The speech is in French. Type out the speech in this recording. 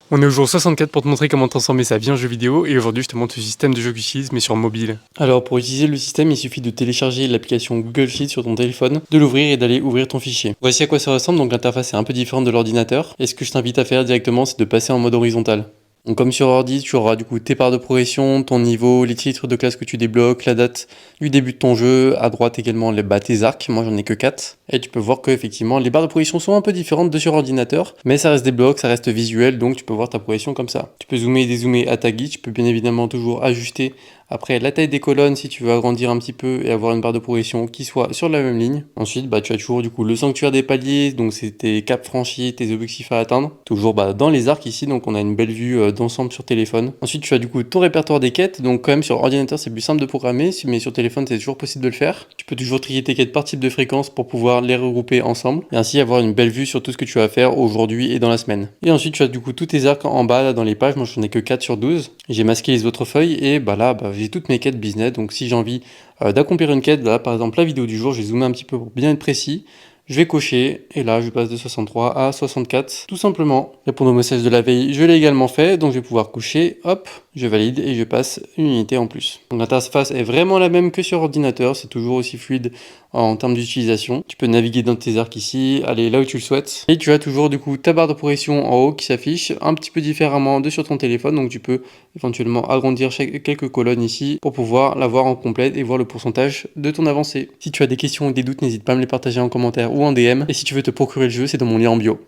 On est au jour 64 pour te montrer comment transformer sa vie en jeu vidéo et aujourd'hui je te montre le système de jeu que j'utilise mais sur mobile. Alors pour utiliser le système il suffit de télécharger l'application Google Sheet sur ton téléphone, de l'ouvrir et d'aller ouvrir ton fichier. Voici à quoi ça ressemble, donc l'interface est un peu différente de l'ordinateur et ce que je t'invite à faire directement c'est de passer en mode horizontal. Donc comme sur ordi, tu auras du coup tes barres de progression, ton niveau, les titres de classe que tu débloques, la date du début de ton jeu, à droite également tes arcs, moi j'en ai que 4. Et tu peux voir que effectivement les barres de progression sont un peu différentes de sur ordinateur, mais ça reste des blocs, ça reste visuel, donc tu peux voir ta progression comme ça. Tu peux zoomer et dézoomer à ta guide, tu peux bien évidemment toujours ajuster après la taille des colonnes si tu veux agrandir un petit peu et avoir une barre de progression qui soit sur la même ligne. Ensuite tu as toujours du coup le sanctuaire des paliers, donc c'est tes caps franchis, tes objectifs à atteindre. Toujours dans les arcs ici, donc on a une belle vue d'ensemble sur téléphone. Ensuite tu as du coup ton répertoire des quêtes, donc quand même sur ordinateur c'est plus simple de programmer, mais sur téléphone c'est toujours possible de le faire. Tu peux toujours trier tes quêtes par type de fréquence pour pouvoir les regrouper ensemble et ainsi avoir une belle vue sur tout ce que tu vas faire aujourd'hui et dans la semaine. Et ensuite tu as du coup tous tes arcs en bas là, dans les pages, moi j'en ai que 4 sur 12. J'ai masqué les autres feuilles et j'ai toutes mes quêtes business, donc si j'ai envie d'accomplir une quête, là par exemple la vidéo du jour, j'ai zoomé un petit peu pour bien être précis. Je vais cocher, et là je passe de 63 à 64, tout simplement. Répondre au message de la veille, je l'ai également fait, donc je vais pouvoir cocher, hop, je valide et je passe une unité en plus. Donc l'interface est vraiment la même que sur ordinateur, c'est toujours aussi fluide en termes d'utilisation. Tu peux naviguer dans tes arcs ici, aller là où tu le souhaites. Et tu as toujours du coup ta barre de progression en haut qui s'affiche un petit peu différemment de sur ton téléphone, donc tu peux éventuellement agrandir quelques colonnes ici pour pouvoir la voir en complète et voir le pourcentage de ton avancée. Si tu as des questions ou des doutes, n'hésite pas à me les partager en commentaire ou en DM. Et si tu veux te procurer le jeu, c'est dans mon lien en bio.